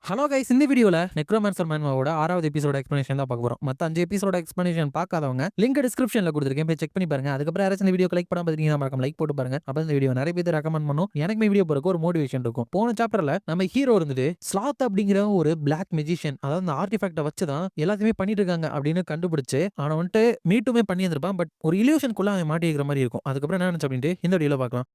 Hello guys, இந்த வீடியோல நெக்ரோமான்சர் மேன்வாவோட 6வது எபிசோட எக்ஸ்பிளனேஷன் தான் பார்க்க போறோம். மத்த 5 எபிசோட எக்ஸ்பிளனேஷன் பார்க்காதவங்க லிங்க் டிஸ்கிரிப்ஷன்ல கொடுத்துருக்கேன், போய் செக் பண்ணி பாருங்க. அதுக்கப்புறம் யாராச்சும் இந்த வீடியோக்கு லைக் பண்ணாம பார்த்தீங்கன்னா மறக்காம லைக் போட்டு பாருங்க. அப்ப இந்த வீடியோ நிறைய பேர் ரெக்கமெண்ட் பண்ணும், எனக்குமே வீடியோ போறதுக்கு ஒரு மோட்டிவேஷன் இருக்கும். போன சாப்டர்ல நம்ம ஹீரோ இருந்துட்டு ஸ்லாத் அப்படிங்கிற ஒரு பிளாக் மெஜிஷியன், அதாவது அந்த ஆர்டிஃபேக்ட வச்சு தான் எல்லாத்தையுமே பண்ணிட்டு இருக்காங்க அப்படின்னு கண்டுபிடிச்சு அவனை வந்துட்டு மீட்டுமே பண்ணி இருந்திருப்பான். பட் ஒரு இல்யூஷனுக்குள்ள அவன் மாட்டி இருக்கிற மாதிரி இருக்கும். அதுக்கப்புறம் என்ன நினைச்சு அப்படின்ட்டு இந்த வீடியோல பார்க்கலாம்.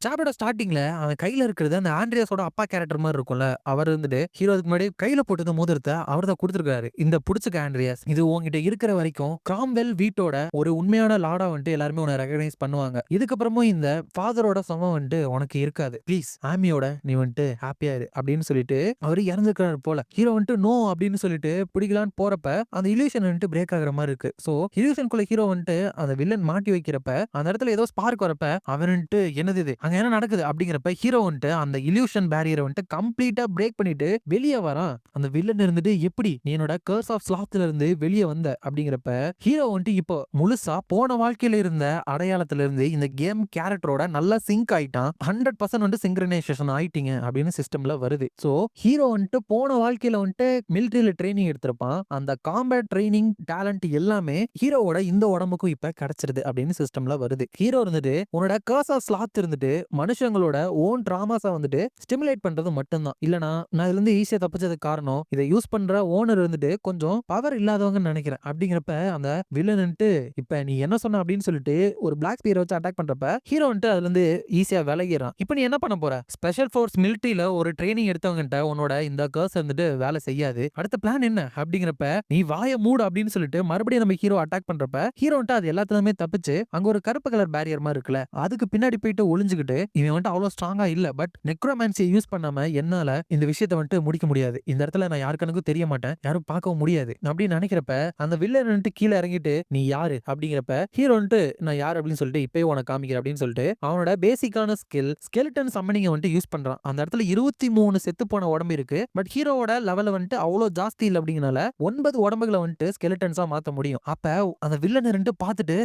சாப்டரோட ஸ்டார்டிங்ல அவன் கையில இருக்கிறது அந்த ஆண்ட்ரியாஸோட அப்பா கேரக்டர் மாதிரி இருக்கும்ல. அவர் இருந்துட்டு ஹீரோக்கு முன்னாடி கையில போட்டது மோதிரத்த அவர் தான் கொடுத்துருக்காரு. இந்த புடிச்சுக்க ஆண்ட்ரியாஸ், இது உன்கிட்ட இருக்கிற வரைக்கும் கிராம்வெல் வீட்டோட ஒரு உண்மையான லாடா வந்துட்டு எல்லாருமே உன்னை ரெகனைஸ் பண்ணுவாங்க. இதுக்கப்புறமும் இந்த ஃபாதரோட சமம் வந்துட்டு உனக்கு இருக்காது. ப்ளீஸ் ஆமியோட நீ வந்துட்டு ஹாப்பியா இரு அப்படின்னு சொல்லிட்டு அவர் இறந்துக்கிறாரு போல. ஹீரோ வந்துட்டு நோ அப்படின்னு சொல்லிட்டு பிடிக்கலான்னு போறப்ப அந்த இல்யூஷன் வந்துட்டு பிரேக் ஆகுற மாதிரி இருக்கு. சோ இல்யூஷனுக்குள்ள ஹீரோ வந்துட்டு அந்த வில்லன் மாட்டி வைக்கிறப்ப அந்த இடத்துல ஏதோ ஸ்பார்க் வரப்ப அவன் வந்துட்டு என்னது இது அங்க என்ன நடக்குது அப்படிங்கிறப்ப ஹீரோ வந்துட்டு அந்த இல்யூஷன் பேரியரை வந்துட்டு கம்ப்ளீட்டா பிரேக் பண்ணிட்டு வெளியே வரான். அந்த வில்லன் இருந்துட்டு எப்படி நீ என்னோட கர்ஸ் ஆஃப் ஸ்லாத்ல இருந்து வெளியே வந்த அப்படிங்கிறப்ப ஹீரோ வந்துட்டு இப்போ முழுசா போன வாழ்க்கையில இருந்த அடையாளத்துல இருந்து இந்த கேம் கேரக்டரோட நல்லா சிங்க் ஆயிட்டான். 100% வந்து சிங்க்ரனைசேஷன் ஆயிட்டீங்க அப்படின்னு சிஸ்டம்ல வருது. சோ ஹீரோ வந்துட்டு போன வாழ்க்கையில வந்துட்டு மிலிட்டரியில ட்ரைனிங் எடுத்திருப்பான். அந்த காம்பேட் ட்ரைனிங் டேலண்ட் எல்லாமே ஹீரோவோட இந்த உடம்புக்கும் இப்ப கிடைச்சிருது அப்படின்னு சிஸ்டம்ல வருது. ஹீரோ இருந்துட்டு உன்னோட கர்ஸ் ஆஃப் ஸ்லாத் இருந்துட்டு மனுஷங்களோட ஓன் டிராமாஸை வந்துட்டு ஸ்டிமுலேட் பண்றது மட்டும்தான். இல்லனா நான் இதுல இருந்து ஈஸியா தப்பிச்சதுக்கு காரணம் இதை யூஸ் பண்ற ஓனர் இருந்துட்டு கொஞ்சம் பவர் இல்லாதவங்க நினைக்கிறேன் அப்படிங்கிறப்ப அந்த வில்லன்ட்டு இப்ப நீ என்ன சொன்ன அப்படின்னு சொல்லிட்டு ஒரு பிளாக் ஸ்பியர் வச்சு அட்டாக் பண்றப்ப ஹீரோ வந்துட்டு அதுல இருந்து ஈஸியா விலகிறான். இப்போ நீ என்ன பண்ண போற? ஸ்பெஷல் ஃபோர்ஸ் மிலிட்டரியில ஒரு ட்ரைனிங் எடுத்தவங்கிட்ட உன்னோட இந்த கர்ஸ் வந்துட்டு வேலை செய்யாது. அடுத்த பிளான் என்ன அப்படிங்கிறப்ப நீ வாய மூடு அப்படின்னு சொல்லிட்டு மறுபடியும் நம்ம ஹீரோ அட்டாக் பண்றப்ப ஹீரோ வந்துட்டு அது எல்லாத்துலயுமே தப்பிச்சு அங்க ஒரு கருப்பு கலர் பேரியர் மாதிரி இருக்குல்ல, அதுக்கு பின்னாடி போயிட்டு ஒளிஞ்சுக்கிட்டு இவன் வந்துட்டு அவ்வளவு ஸ்ட்ராங்கா இல்ல, பட் நெக்ரோமான்சியை யூஸ் பண்ணாம என்னால இந்த விஷயத்தை வந்துட்டு முடிக்க முடியாது. இந்த இடத்துல நான் யாரு கணக்கும் தெரிய மாட்டேன், யாரும் பார்க்கவும் முடியாது அப்படின்னு நினைக்கிறப்ப அந்த வில்லன் வந்துட்டு கீழே இறங்கிட்டு நீ யாரு அப்படிங்கிறப்ப ஹீரோ வந்துட்டு நான் யாரு அப்படின்னு சொல்லிட்டு இப்பயே உனக்கு காமிக்கிறேன் அப்படின்னு சொல்லிட்டு அவனோட பேசிக்கான ஸ்கெலிட்டன் சம்மனிங்க வந்துட்டு யூஸ் பண்றான். அந்த இடத்துல 23 செத்து போன உடம்பு இருக்கு. பட் ஹீரோவோட லெவல வந்துட்டு அவ்வளவு ஜாஸ்தி இல்லை அப்படிங்கனால 9 உடம்புகளை வந்துட்டு ஸ்கெலிட்டன்ஸா மாத்த முடியும். அப்ப அந்த வில்லன் ரெண்டு பார்த்துட்டு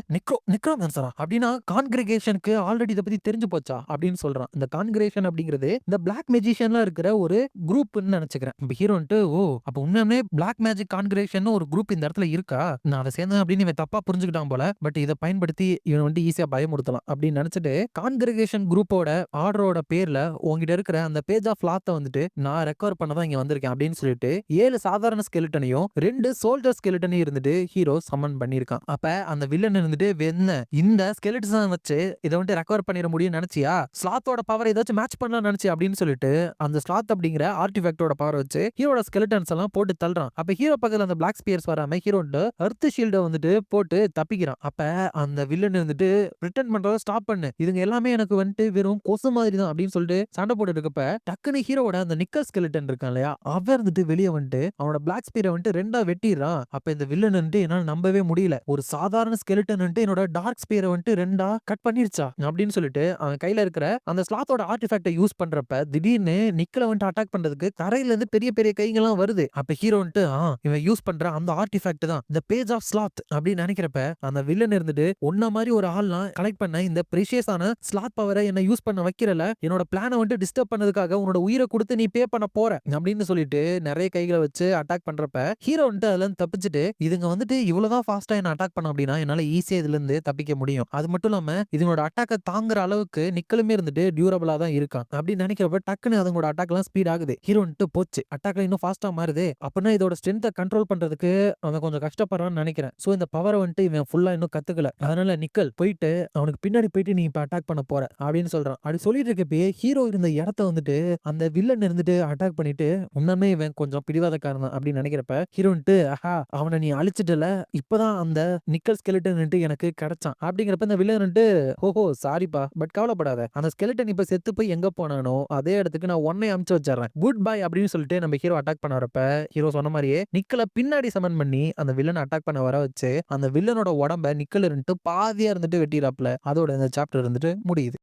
நெக்ரோமான்சரா அப்படின்னா கான்கிரிகேஷனுக்கு ஆல்ரெடி இதை பத்தி தெரிஞ்சு போச்சா அப்படின்னு சொல்றான். இந்த கான்கிரேஷன் அப்படிங்கிறது இந்த பிளாக் மேஜிஷியன்ல இருக்கிற ஒரு குரூப்னு நினைச்சுக்கிறேன். இப்ப ஹீரோ வந்துட்டு ஓ அப்ப உண்மையுமே பிளாக் மேஜிக் கான்கிரேஷன் ஒரு குரூப் இந்த இடத்துல இருக்கா, நான் அதை சேர்ந்தேன் அப்படின்னு இவன் தப்பா புரிஞ்சுக்கிட்டான் போல. பட் இதை பயன்படுத்தி இவன் வந்து ஈஸியா பயமுறுத்தலாம் அப்படின்னு நினைச்சிட்டு கான்கிரிகேஷன் குரூப்போட ஆர்டரோட பேர்ல உங்ககிட்ட இருக்கிற அந்த பேஜ் ஆஃப் லாத்த வந்துட்டு நான் ரெக்கவர் பண்ணதான் இங்க வந்திருக்கேன் அப்படின்னு சொல்லிட்டு 7 சாதாரண ஸ்கெலிட்டனையும் 2 சோல்ஜர் ஸ்கெலிட்டனையும் இருந்துட்டு ஹீரோ சம்மன் பண்ணிருக்கான். அப்ப அந்த வில்லன் இருந்துட்டு வென்ன இந்த ஸ்கெலிட்டன்ஸ் வச்சு இதை வந்துட்டு ரெக்கவர் பண்ணிட முடியும் நினைச்சியா, ஸ்லாத்தோட பவர் ஏதாச்சும் மேட்ச் பண்ணலாம் நினைச்சு அப்படின்னு சொல்லிட்டு அந்த ஸ்லாத் அப்படிங்கிற ஆர்டிஃபேக்டோட பவர் வச்சு ஹீரோட ஸ்கெலிட்டன்ஸ் எல்லாம் போட்டு தள்ளுறான். அப்ப ஹீரோ பக்கத்துல அந்த பிளாக் ஸ்பியர்ஸ் வராம ஹீரோ எர்த் ஷீல்ட வந்துட்டு போட்டு தப்பிக்கிறான். அப்ப அந்த வில்லன் வந்துட்டு ரிட்டர்ன் பண்றத ஸ்டாப் பண்ணு, இதுங்க எல்லாமே எனக்கு வந்துட்டு வெறும் கொசு மாதிரி தான் அப்படின்னு சொல்லிட்டு சண்டை போட்டு இருக்கப்ப டக்குனு ஹீரோட அந்த நிக்கல் ஸ்கெலிட்டன் இருக்கான் இல்லையா, அவன் இருந்துட்டு வெளியே வந்துட்டு அவனோட பிளாக் ஸ்பியரை வந்துட்டு ரெண்டா வெட்டிடுறான். அப்ப இந்த வில்லன் வந்துட்டு என்னால நம்பவே முடியல, ஒரு சாதாரண ஸ்கெலிட்டன் வந்துட்டு என்னோட டார்க் ஸ்பியரை வந்துட்டு ரெண்டா கட் பண்ணிருச்சா அப்படின்னு சொல்லிட்டு அவன் கையில இருக்கிற அந்த ஸ்லாத்தோட ஆர்டிஃபேக்ட்டை யூஸ் பண்றப்ப திடீர்னு நிக்கல வந்துட்டு அட்டாக் பண்றதுக்கு தரையில இருந்து பெரிய பெரிய கைங்கெல்லாம் வருது. அப்ப ஹீரோ வந்துட்டு இவன் யூஸ் பண்ற அந்த ஆர்டிஃபேக்ட் தான் இந்த பேஜ் ஆஃப் ஸ்லாத் அப்படின்னு நினைக்கிறப்ப அந்த வில்லன் இருந்துட்டு ஒன்ன மாதிரி ஒரு ஆள்லாம் கலெக்ட் பண்ண இந்த பிரிஷியஸான ஸ்லாத் பவரை என்ன யூஸ் பண்ண வைக்கிறல, என்னோட பிளானை வந்துட்டு டிஸ்டர்ப் பண்ணதுக்காக உன்னோட உயிரை கொடுத்து நீ பே பண்ண போற அப்படின்னு சொல்லிட்டு நிறைய கைகளை வச்சு அட்டாக் பண்றப்ப ஹீரோ வந்துட்டு அதுல இருந்து தப்பிச்சுட்டு இதுங்க வந்துட்டு இவ்வளவுதான் ஃபாஸ்டா என்ன அட்டாக் பண்ண அப்படின்னா என்னால ஈஸியா இதுல இருந்து தப்பிக்க முடியும். அது மட்டும் இல்லாம இதனோட அட்டாக்கை தாங்குற அளவுக்கு நிக்கலுமே இருந்துட்டு டியூரபிளா தான் இருக்கான் அப்படின்னு நினைக்கிறப்ப டக்குன்னு அதோட அட்டாக் எல்லாம் ஸ்பீட் ஆகுது. ஹீரோ வந்துட்டு போச்சு, அட்டாக்ல இன்னும் ஃபாஸ்டா மாறுது அப்படின்னா இதோட ஸ்ட்ரென்த்தை கண்ட்ரோல் பண்றதுக்கு அவன் கொஞ்சம் கஷ்டப்படுறான்னு நினைக்கிறேன். சோ இந்த பவரை வந்துட்டு இவன் ஃபுல்லா இன்னும் கத்துக்கல. அதனால நிக்கல் போயிட்டு அவனுக்கு பின்னாடி போயிட்டு நீ இப்ப அட்டாக் பண்ண போற அப்படின்னு சொல்றான். அப்படி சொல்லிட்டு இருக்கப்பே ஹீரோ இருந்த இடத்த வந்துட்டு அந்த வில்லன் இருந்துட்டு அட்டாக் பண்ணிட்டு உண்மையே இவன் கொஞ்சம் பிடிவாதக்காரன் தான் அப்படின்னு நினைக்கிறப்ப ஹீரோ வந்துட்டு ஆஹா அவனை நீ அழிச்சிட்டல, இப்பதான் அந்த நிக்கல் ஸ்கெலிட்டன் எனக்கு கிடைச்சான் அப்படிங்கிறப்ப இந்த வில்லன் வந்துட்டு ஓஹோ சாரிப்பா, பட் கவலைப்படாத, அந்த ஸ்கெலிட்டன் இப்ப செத்து போய் எங்க போனானோ அதே இடத்துக்கு நான் உன்னை அமுச்சு வச்சிடறேன், குட் பை அப்படின்னு சொல்லிட்டு நம்ம ஹீரோ அட்டாக் பண்ண வரப்ப ஹீரோ சொன்ன மாதிரியே நிக்கலை பின்னாடி சமன் பண்ணி அந்த வில்லன் அட்டாக் பண்ண வர வச்சு அந்த வில்லனோட உடம்ப நிக்கல் இருந்துட்டு பாதியா இருந்துட்டு வெட்டிறாப்ல. அதோட இந்த சாப்டர் இருந்துட்டு முடியுது.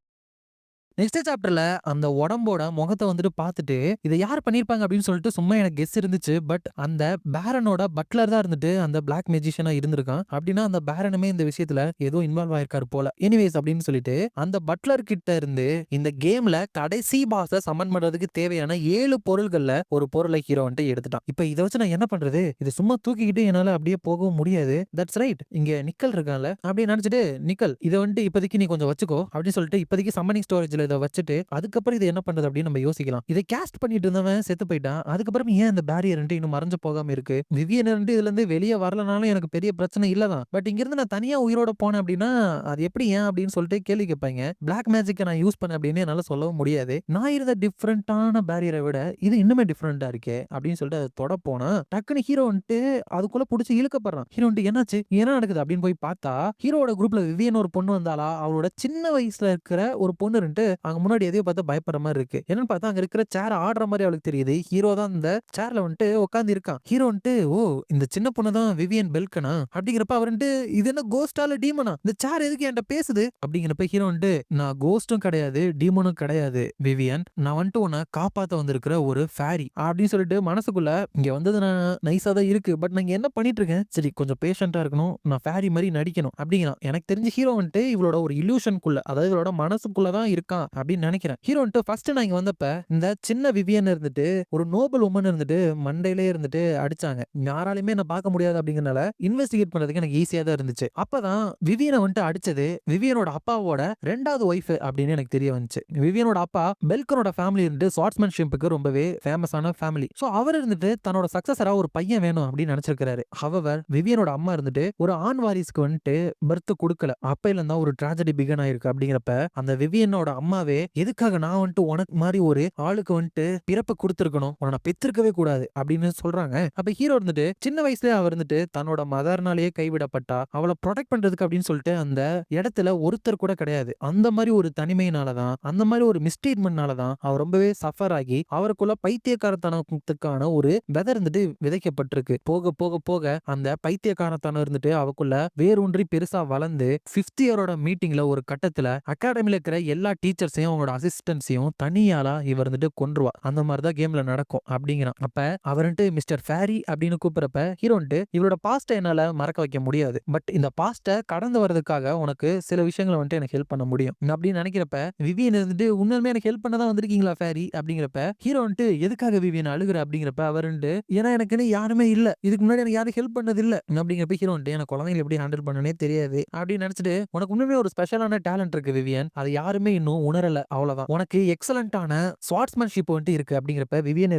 நெக்ஸ்ட் சாப்டர்ல அந்த உடம்போட முகத்த வந்துட்டு பார்த்துட்டு, இத யார் பண்ணியிருப்பாங்க அப்படின்னு சொல்லிட்டு சும்மா எனக்கு கெஸ் இருந்துச்சு. பட் அந்த பேரனோட பட்லர் தான் இருந்துட்டு அந்த பிளாக் மேஜிஷியனா இருந்திருக்கான். அப்படின்னா அந்த பேரனுமே இந்த விஷயத்துல ஏதோ இன்வால்வ் ஆயிருக்காரு போல. எனிவேஸ் அப்படின்னு சொல்லிட்டு அந்த பட்லர் கிட்ட இருந்து இந்த கேம்ல கடைசி பாஸ சம்மன் பண்றதுக்கு தேவையான 7 பொருள்கள்ல ஒரு பொருளை ஹீரோ வந்துட்டு எடுத்துட்டான். இப்ப இத வச்சு நான் என்ன பண்றது? இது சும்மா தூக்கிக்கிட்டு என்னால அப்படியே போகவும் முடியாது. That's right. இங்க நிக்கல் இருக்கான்ல அப்படின்னு நினைச்சிட்டு, நிக்கல் இத வந்துட்டு இப்போதைக்கு நீ கொஞ்சம் வச்சுக்கோ அப்படின்னு சொல்லிட்டு இப்போதைக்கு சம்மனிங் ஸ்டோரேஜ்ல இத வச்சுட்டு அதுக்கப்புறம் இது என்ன பண்றது அப்படின்னு நம்ம யோசிக்கலாம். இதை கேஸ்ட் பண்ணிட்டு இருந்தவன் செத்து போயிட்டான். அதுக்கப்புறம் ஏன் அந்த பேரியர் இன்னும் மறைஞ்சு போகாம இருக்கு? விவியன் இதுல இருந்து வெளியே வரலனாலும் எனக்கு பெரிய பிரச்சனை இல்லதான். பட் இங்க இருந்து நான் தனியா உயிரோட போனேன் அப்படின்னா அது எப்படி ஏன் அப்படின்னு சொல்லிட்டு கேள்வி கேட்பாங்க. பிளாக் மேஜிக்கை நான் யூஸ் பண்ணேன் அப்படின்னு என்னால சொல்லவும் முடியாது. நான் இருந்த டிஃப்ரெண்டான பேரியரை விட இது இன்னுமே டிஃப்ரெண்டா இருக்கே அப்படின்னு சொல்லிட்டு அதை தொட போனா டக்குன்னு ஹீரோ வந்துட்டு அதுக்குள்ள புடிச்சு இழுக்கப்படுறான். ஹீரோ வந்துட்டு என்னாச்சு என்ன நடக்குது அப்படின்னு போய் பார்த்தா ஹீரோட குரூப்ல விவியன் ஒரு பொண்ணு வந்தாளா, அவளோட சின்ன வயசுல இருக்கிற ஒரு பொண்ணு இருந்துட்டு அங்க முன்னாடி எதையோ பார்த்து பயப்படுற மாதிரி இருக்கு. என்னன்னு பார்த்தா அங்க இருக்கிற சேர் ஆடுற மாதிரி அவளுக்கு தெரியுது. ஹீரோ தான் இந்த சேர்ல வந்துட்டு உட்கார்ந்து இருக்கான். ஹீரோ வந்துட்டு ஓ இந்த சின்ன பொண்ணு தான் விவியன் பெல்கனா அப்படிங்கிறப்ப அவர் வந்துட்டு இது என்ன கோஸ்டால டீமனா, இந்த சேர் எதுக்கு என்கிட்ட பேசுது அப்படிங்கிறப்ப ஹீரோ வந்துட்டு நான் கோஸ்டும் கிடையாது டீமனும் கிடையாது விவியன், நான் வந்துட்டு உன்னை காப்பாத்த வந்திருக்கிற ஒரு ஃபேரி அப்படின்னு சொல்லிட்டு மனசுக்குள்ள இங்க வந்தது நான் நைஸா தான் இருக்கு. பட் நான் என்ன பண்ணிட்டு இருக்கேன், சரி கொஞ்சம் பேஷண்டா இருக்கணும், நான் ஃபேரி மாதிரி நடிக்கணும் அப்படிங்கிறான். எனக்கு தெரிஞ்ச ஹீரோ வந்துட்டு இவளோட ஒரு இல்யூஷனுக்குள்ள அதாவது இவளோட மனசுக்குள்ளதான் இருக்கான் அப்படின்னு நினைக்கிறேன். ஹீரோ வந்துட்டு ஃபர்ஸ்ட் நான் இங்க வந்தப்ப இந்த சின்ன விவியன் இருந்துட்டு ஒரு நோபல் உமன் இருந்துட்டு மண்டையிலே இருந்துட்டு அடிச்சாங்க. யாராலுமே என்ன பார்க்க முடியாது அப்படிங்கறனால இன்வெஸ்டிகேட் பண்றதுக்கு எனக்கு ஈஸியா தான் இருந்துச்சு. அப்பதான் விவியனை வந்துட்டு அடிச்சது விவியனோட அப்பாவோட 2வது ஒய்ஃப் அப்படின்னு எனக்கு தெரிய வந்துச்சு. விவியனோட அப்பா பெல்கனோட ஃபேமிலி இருந்துட்டு ஸ்வார்ட்ஸ்மேன்ஷிப்புக்கு ரொம்பவே ஃபேமஸான ஃபேமிலி. சோ அவர் இருந்துட்டு தன்னோட சக்சஸரா ஒரு பையன் வேணும் அப்படின்னு நினைச்சிருக்காரு. ஹவவர் விவியனோட அம்மா இருந்துட்டு ஒரு ஆண் வாரிசுக்கு வந்துட்டு பர்த் கொடுக்கல. அப்பையில இருந்தா ஒரு ட்ராஜடி பிகன் ஆயிருக்கு. அப்படிங்கிறப்ப அந்த விவியனோட அம்மாவே எதுக்காக நான் வந்துட்டு உனக்கு மாதிரி ஒரு ஆளுக்கு வந்துட்டு பிறப்பு கொடுத்திருக்கணும், உன்னை பெற்றிருக்கவே கூடாது அப்படின்னு சொல்றாங்க. அப்ப ஹீரோ இருந்துட்டு சின்ன வயசுல அவர் இருந்துட்டு தன்னோட மதர்னாலேயே கைவிடப்பட்டா அவளை ப்ரொடெக்ட் பண்றதுக்கு அப்படின்னு சொல்லிட்டு அந்த இடத்துல ஒருத்தர் கூட கிடையாது. அந்த மாதிரி ஒரு தனிமையினாலதான் அந்த மாதிரி ஒரு மிஸ்ட்ரீட்மெண்ட்னாலதான் அவர் ரொம்பவே சஃபர் ஆகி அவருக்குள்ள பைத்தியக்காரத்தனத்துக்கான ஒரு விதை இருந்துட்டு விதைக்கப்பட்டிருக்கு. போக போக போக அந்த பைத்தியக்காரத்தனம் இருந்துட்டு அவக்குள்ள வேரூன்றி பெருசா வளர்ந்து 5th இயரோட மீட்டிங்ல ஒரு கட்டத்துல அகாடமில இருக்கிற எல்லா டீச்சர்ஸையும் அவங்களோட அசிஸ்டன்ஸையும் தனியாளா இவர் வந்துட்டு கொன்றுவா. அந்த மாதிரிதான் கேம்ல நடக்கும் அப்படிங்கிறான். அப்ப அவர் மிஸ்டர் ஃபேரி அப்படின்னு கூப்பிடுறப்ப ஹீரோ இவரோட பாஸ்ட என்னால மறக்க வைக்க முடியாது. பட் இந்த பாஸ்ட கடந்து வர்றதுக்காக உனக்கு சில விஷயங்களை வந்துட்டு எனக்கு ஹெல்ப் பண்ண முடியும் அப்படின்னு நினைக்கிறப்ப விவியன் இருந்துட்டு உண்மையுமே எனக்கு ஹெல்ப் பண்ணதான் வந்திருக்கீங்களா ஃபேரி அப்படிங்கிறப்ப ஹீரோ எதுக்காக விவியன் அழுகுற அப்படிங்கிறப்ப அவர் ஏன்னா எனக்குன்னு யாருமே இல்ல, இதுக்கு முன்னாடி எனக்கு யாரும் ஹெல்ப் பண்ணது இல்ல அப்படிங்கிறப்ப ஹீரோ எனக்கு குழந்தைங்களை எப்படி ஹேண்டில் பண்ணனே தெரியாது அப்படின்னு நினைச்சிட்டு உனக்கு உண்மையுமே ஒரு ஸ்பெஷலான டேலண்ட் இருக்கு விவியன், அது யாருமே இன்னும் உணரல அவ்வளவுதான், உனக்கு எக்ஸலண்டான ஸ்வார்ட்ஸ்மேன்ஷிப் இருக்கு அப்படிங்கிறப்ப விவியன்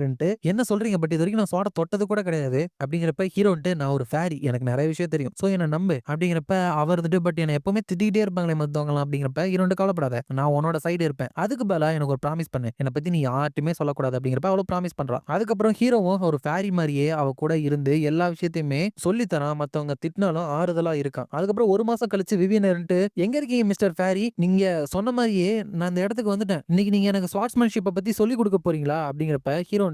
என்ன சொல்றீங்க, பட் இது வரைக்கும் நான் ஸ்வாட தொட்டது கூட கிடையாது அப்படிங்கிறப்ப ஹீரோ நான் ஒரு ஃபேரி எனக்கு நிறைய விஷயம் தெரியும் சோ என்ன நம்பு அப்படிங்கிறப்ப அவர் பட் என்ன எப்பவுமே திட்டிகிட்டே இருப்பாங்களே மத்தவங்களாம் அப்படிங்கிறப்ப ஹீரோ கவலைப்படாத நான் உன்னோட சைடு இருப்பேன், அதுக்கு பதிலா எனக்கு ஒரு ப்ராமிஸ் பண்ணு, என்னை பத்தி நீ யார்ட்டுமே சொல்லக்கூடாது அப்படிங்கிறப்ப அவளும் ப்ராமிஸ் பண்றான். அதுக்கப்புறம் ஹீரோவும் ஒரு ஃபேரி மாதிரியே அவ கூட இருந்து எல்லா விஷயத்தையுமே சொல்லித்தரான், மத்தவங்க திட்டினாலும் ஆறுதலா இருக்கான். அதுக்கப்புறம் ஒரு மாசம் கழிச்சு விவியன் எங்க இருக்கீங்க மிஸ்டர் ஃபேரி, நீங்க சொன்ன மாதிரியே நான் இந்த இடத்துக்கு வந்துட்டேன், இன்னைக்கு நீங்க எனக்கு ஸ்வார்ட்ஸ்மேன்ஷிப்பை பத்தி சொல்லி கொடுக்க போறீங்களா அப்படிங்கிறப்ப ஹீரோ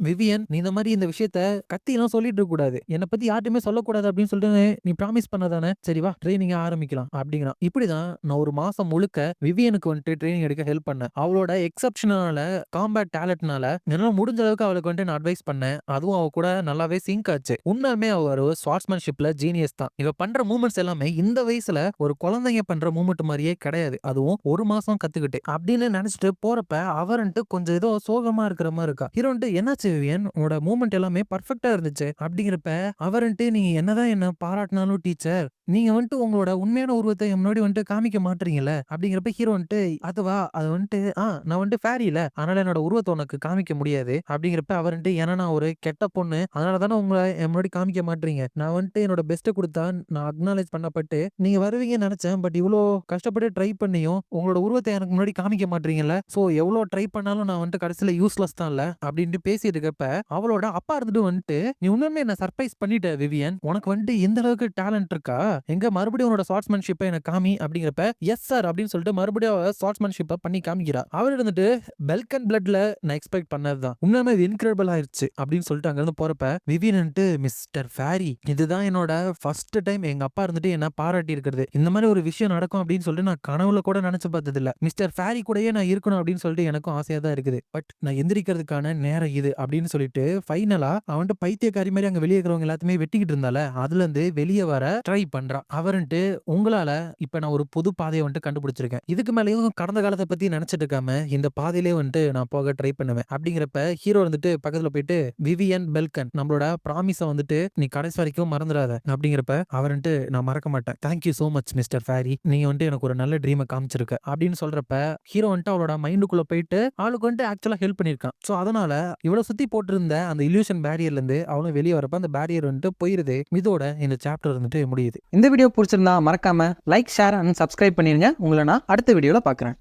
விவியன் நீ இந்த மாதிரி இந்த விஷயத்த கத்தி எல்லாம் சொல்லிட்டு இருக்க கூடாது, என்னை பத்தி யார்ட்டுமே சொல்லக்கூடாது அப்படின்னு சொல்லிட்டு நீ ப்ராமிஸ் பண்ணதானே, சரி வா ட்ரைனிங் ஆரம்பிக்கலாம் அப்படிங்கிறான். இப்படிதான் நான் ஒரு மாசம் முழுக்க விவியனுக்கு ட்ரைனிங் எடுக்க ஹெல்ப் பண்ணேன். அவளோட எக்ஸப்ஷனால காம்பேட் டேலண்ட்னால என்னால முடிஞ்ச அளவுக்கு அவளுக்கு நான் அட்வைஸ் பண்ணேன். அதுவும் அவ கூட நல்லாவே சிங்க் ஆச்சு. உண்மையுமே அவ ஒரு ஸ்வார்ட்ஸ்மேன்ஷிப்ல ஜீனியஸ் தான். இவ பண்ற மூவ்மெண்ட்ஸ் எல்லாமே இந்த வயசுல ஒரு குழந்தைங்க பண்ற மூவ்மெண்ட் மாதிரியே கிடையாது. அதுவும் ஒரு மாசம் கத்துக்கிட்டு அப்படின்னு நினைச்சிட்டு போறப்ப அவர்ன்ட்டு கொஞ்சம் ஏதோ சோகமா இருக்கிற மாதிரி இருக்கா. ஹீரோ என்னாச்சு விவியன் உன்னோட மூவ்மெண்ட் எல்லாமே பர்ஃபெக்ட்டா இருந்துச்சு அப்படிங்கிறப்ப அவர்ன்ட்டு நீங்க என்னதான் என்ன பாராட்டினாலும் டீச்சர் நீங்க உங்களோட உண்மையான உருவத்தை முன்னாடி காமிக்க மாட்டீங்கல்ல அப்படிங்கிறப்ப ஹீரோ அதுவா அது நான் ஃபேரி இல்ல அதனால என்னோட உருவத்தை உனக்கு காமிக்க முடியாது அப்படிங்கிறப்ப அவர் ஏன்னா நான் ஒரு கெட்ட பொண்ணு அதனால தானே உங்களை என் முன்னாடி காமிக்க மாட்டீங்க, நான் என்னோட பெஸ்ட்டை கொடுத்தா நான் அக்னாலேஜ் பண்ணப்பட்டு நீங்க வருவீங்கன்னு நினைச்சேன், பட் இவ்வளோ கஷ்டப்பட்டு ட்ரை பண்ணியும் உங்களோட உருவத்தை எனக்கு முன்னாடி காமிக்க மாட்டீங்கல்ல, சோ எவ்வளோ ட்ரை பண்ணாலும் நான் கடைசியில யூஸ்லெஸ் தான் இல்ல அப்படின்ட்டு பேசிட்டு இருக்கப்ப அவளோட அப்பா நீ உண்மையுமே என்ன சர்ப்ரைஸ் பண்ணிட்ட விவியன், உனக்கு எந்த அளவுக்கு டேலண்ட் இருக்கா, எங்க மறுபடியும் உன்னோட ஸ்வார்ட்ஸ்மேன்ஷிப்பை எனக்கு காமி அப்படிங்கிறப்ப எஸ் சார் அப்படின்னு சொல்லிட்டு மறுபடியும் ஸ்வார்ட்ஸ்மேன்ஷிப்பை பண்ணி காமிக்கிறா. அவர் பெல்கன் பிளட்ல நான் எக்ஸ்பெக்ட் பண்ணதுதான் உண்மையுமே இது இன்கிரெடிபிள் ஆயிருச்சு அப்படின்னு சொல்லிட்டு அங்க இருந்து போறப்ப விவியன் மிஸ்டர் ஃபேரி இதுதான் என்னோட ஃபர்ஸ்ட் டைம் எங்க அப்பா என்ன பாராட்டி இருக்கிறது, இந்த மாதிரி ஒரு விஷயம் நடக்கும் அப்படின்னு சொல்லிட்டு நான் கனவுல கூட நினைச்சு பார்த்தது இல்ல, மிஸ்டர் ஃபேரி கூடயே நான் இருக்கணும் அப்படின்னு சொல்லிட்டு எனக்கும் ஆசையா தான் இருக்குது. பட் நான் எந்திரிக்கிறதுக்கான நேரம் இது அப்படின்னு சொல்லிட்டு ஃபைனலா அவன்ட்ட பைத்தியக்காரி மாதிரி அங்க வெளிய இருக்கிறவங்க எல்லாத்தையுமே வெட்டிக்கிட்டு இருந்தால, அதுலருந்து வெளிய வர ட்ரை பண்றான். அவருன்ட்டு உங்களால இப்ப நான் ஒரு புது பாதைய வந்துட்டு கண்டுபிடிச்சிருக்கேன். இதுக்கு மேலயும் கடந்த காலத்த பத்தி நினைச்சிட்டு இருக்காம, இந்த பாதையிலே வந்துட்டு நான் போக ட்ரை பண்ணுவேன். அப்படிங்கிறப்ப ஹீரோ வந்துட்டு பக்கத்துல போயிட்டு, விவியன் பெல்கன் நம்மளோட ப்ராமிஸ வந்துட்டு நீ கடைசி வரைக்கும் மறந்துறாத. அப்படிங்கிறப்ப அவர் வந்துட்டு நான் மறக்க மாட்டேன். Thank you so much mister ஃபேரி. நீங்க வந்துட்டு எனக்கு ஒரு நல்ல ட்ரீம காமிச்சிருக்க. அப்படின்னு சொல்றப்ப ஹீரோ வந்துட்டு அவளோட மைண்டுக்குள்ள போயிட்டு அவளுக்கு வந்துட்டு ஆக்சுவலா ஹெல்ப் பண்ணியிருக்கான். சோ அதனால இவ்வளவு சுத்தி போட்டிருந்த அந்த இல்யூஷன் பேரியர்ல இருந்து அவளும் வெளிய வரப்ப அந்த பேரியர் வந்துட்டு போயிருது. இதோட இந்த சாப்டர் வந்துட்டு முடியுது. இந்த வீடியோ பிடிச்சிருந்தா மறக்காம லைக், ஷேர் அண்ட் சப்ஸ்கிரைப் பண்ணிருங்க. உங்களை நான் அடுத்த வீடியோல பார்க்குறேன்.